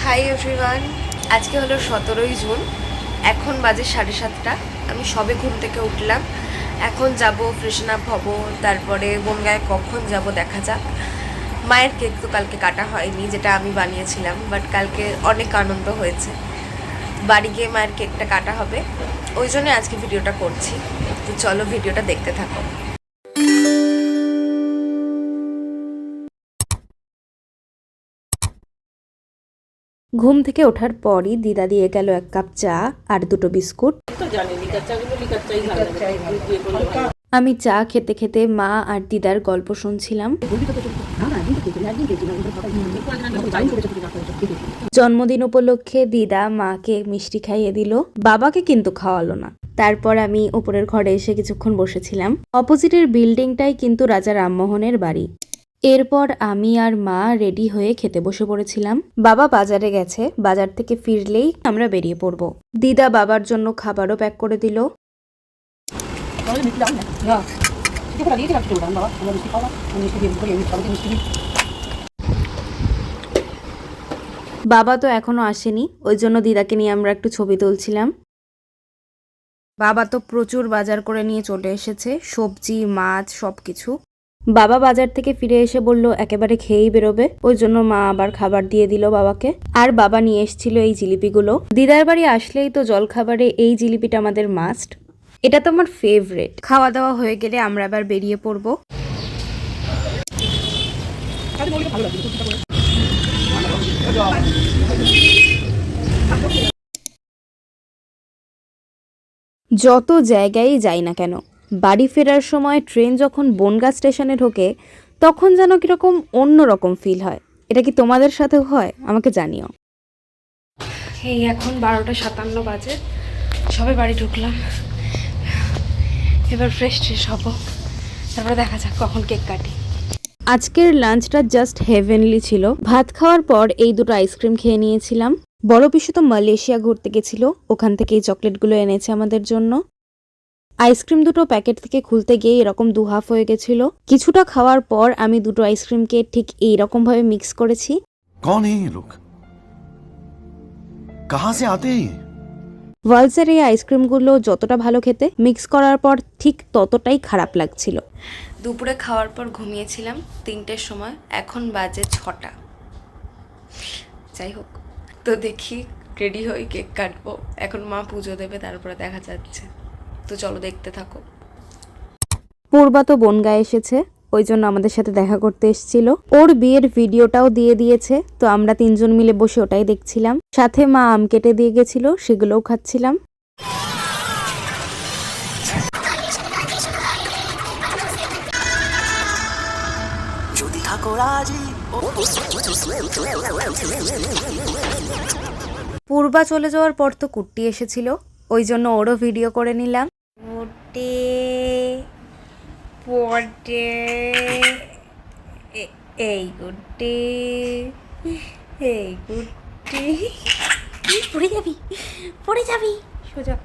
Hi everyone, আজকে হলো 17ই June. এখন বাজে 7:30। আমি সবে ঘুম থেকে উঠলাম। এখন যাব, ফ্রেশন আপ হব, তারপরে বনগাঁয় কখন যাব দেখা যাক। মায়ের কেক তো কালকে কাটা হয়নি, যেটা আমি বানিয়েছিলাম, বাট কালকে অনেক আনন্দ হয়েছে। বাড়ি গিয়ে মায়ের কেকটা কাটা হবে, ওই জন্য আজকে ভিডিওটা করছি। তো চলো ভিডিওটা দেখতে থাকো। ঘুম থেকে ওঠার পরই দিদা দিয়ে গেল 1 কাপ চা আর 2টো বিস্কুট। আমি চা খেতে খেতে মা আর দিদার গল্প শুনছিলাম। জন্মদিন উপলক্ষে দিদা মাকে মিষ্টি খাইয়ে দিল, বাবাকে কিন্তু খাওয়ালো না। তারপর আমি উপরের ঘরে এসে কিছুক্ষণ বসেছিলাম। অপোজিটের বিল্ডিংটাই কিন্তু রাজা রামমোহনের বাড়ি। এরপর আমি আর মা রেডি হয়ে খেতে বসে পড়েছিলাম। বাবা বাজারে গেছে, বাজার থেকে ফিরলেই আমরা বেরিয়ে পড়ব। দিদা বাবার জন্য খাবারও প্যাক করে দিল। বাবা তো এখনো আসেনি, ওই জন্য দিদাকে নিয়ে আমরা একটু ছবি তুলছিলাম। বাবা তো প্রচুর বাজার করে নিয়ে চলে এসেছে, সবজি মাছ সবকিছু। বাবা বাজার থেকে ফিরে এসে বলল একেবারে খেয়েই বেরোবে, ওই জন্য মা আবার খাবার দিয়ে দিল বাবাকে। আর বাবা নিয়ে এসেছিল এই জিলিপিগুলো। দিদার বাড়ি আসলেই তো জল খাবারে এই জিলিপিটা আমাদের মাস্ট। এটা তো আমার ফেভারিট। খাওয়া দাওয়া হয়ে গেলে আমরা আবার বেরিয়ে পড়বো। যত জায়গায় যাই না কেন, বাড়ি ফেরার সময় ট্রেন যখন বনগাঁ স্টেশনে ঢোকে, তখন যেন কিরকম অন্যরকম ফিল হয়। এটা কি তোমাদের সাথেও হয়? আমাকে জানিও। এই এখন 12:57 বাজে, সবে বাড়ি ঢুকলাম। এবার ফ্রেশ হব, তারপরে দেখা যাক কখন কেক কাটি। আজকের লাঞ্চটা জাস্ট হেভেনলি ছিল। ভাত খাওয়ার পর এই 2টো আইসক্রিম খেয়ে নিয়েছিলাম। বড় পিসু তো মালয়েশিয়া ঘুরতে গেছিল, ওখান থেকে এই চকলেটগুলো এনেছে আমাদের জন্য। আইসক্রিম 2টো প্যাকেট থেকে খুলতে গিয়ে এরকম 2 হাফ হয়ে গেছিল। কিছুটা খাওয়ার পর আমি 2টো আইসক্রিমকে ঠিক এইরকম ভাবে মিক্স করেছি। कौन है ये लोग? कहां से आते हैं? ওয়ালসের এই আইসক্রিমগুলো যতটা ভালো খেতে, মিক্স করার পর ঠিক ততটাই খারাপ লাগছিল। দুপুরে খাওয়ার পর ঘুমিয়েছিলাম 3টের সময়, এখন বাজে 6টা। যাই হোক, তো দেখি রেডি হই, কেক কাটবো। এখন মা পুজো দেবে, তারপরে দেখা যাচ্ছে। তো চলো দেখতে থাকো। পূর্বা তো বনগাঁ এসেছে, ওই জন্য আমাদের সাথে দেখা করতে এসেছিল। ওর বিয়ের ভিডিওটাও দিয়ে দিয়েছে, তো আমরা 3জন মিলে বসে ওটাই দেখছিলাম। সাথে মা আম কেটে দিয়ে গেছিল, সেগুলোও খাচ্ছিলাম। পূর্বা চলে যাওয়ার পর তো কুট্টি এসেছিল, ওই জন্য ওরও ভিডিও করে নিলাম। কুট্টি পড়ে, এই কুট্টি, এই কুট্টি, পড়ে যাবি, পড়ে যাবি, সোজা।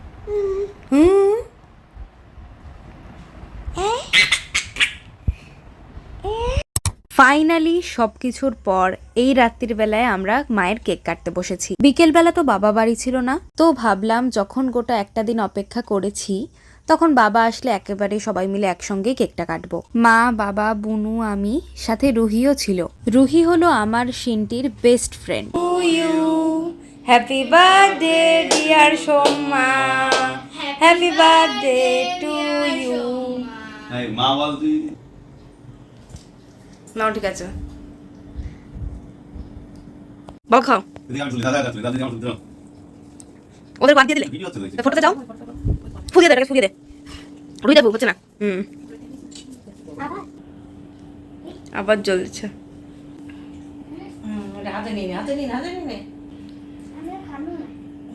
ফাইনালি সবকিছুর পর এই রাত্রির বেলায় আমরা মায়ের কেক কাটতে বসেছি। বিকেল বেলা তো বাবা বাড়ি ছিল না, তো ভাবলাম যখন গোটা একটা দিন অপেক্ষা করেছি, তখন বাবা আসলে একেবারে সবাই মিলে একসঙ্গে কেকটা কাটবো। মা, বাবা, বুনু, আমি, সাথে রুহিও ছিল। রুহি হলো আমার শিন্টির best friend. Happy birthday dear Soma, happy birthday to you. মা বল তুই নাও, ঠিক আছে, বল খাও। ওদের বাদ দিয়ে দিলে ফটোতে যাও, ফুলিয়ে দে, ফুলিয়ে দে, রুই দেবো, হচ্ছে না। আবার জ্বলছে।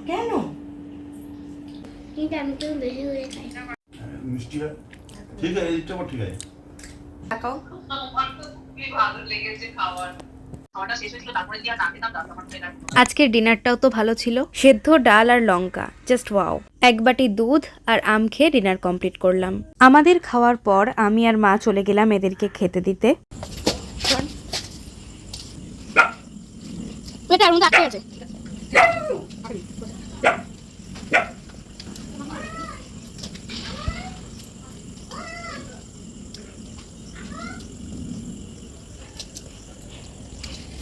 কেন ঠিক আছে, ঠিক আছে। আজকের ডিনারটাও তো ভালো ছিল, সেদ্ধ ডাল আর লঙ্কা, জাস্ট ওয়াও। 1 বাটি দুধ আর আম খেয়ে ডিনার কমপ্লিট করলাম। আমাদের খাওয়ার পর আমি আর মা চলে গেলাম এদেরকে খেতে দিতে।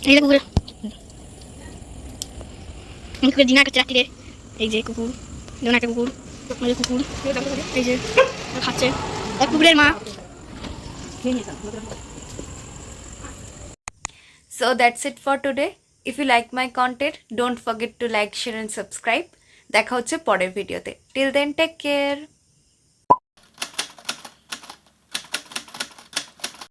এই যে কুকুরের কুকুরের ডিনার করছে রাত্রিরে। এই যে কুকুর, যেমন একটা কুকুর, ওই যে কুকুর, এই যে খাচ্ছে কুকুরের মা। So that's it for today. If you like my content, don't forget to like, share and subscribe. দেখা হচ্ছে পরের ভিডিওতে. Till then, take care.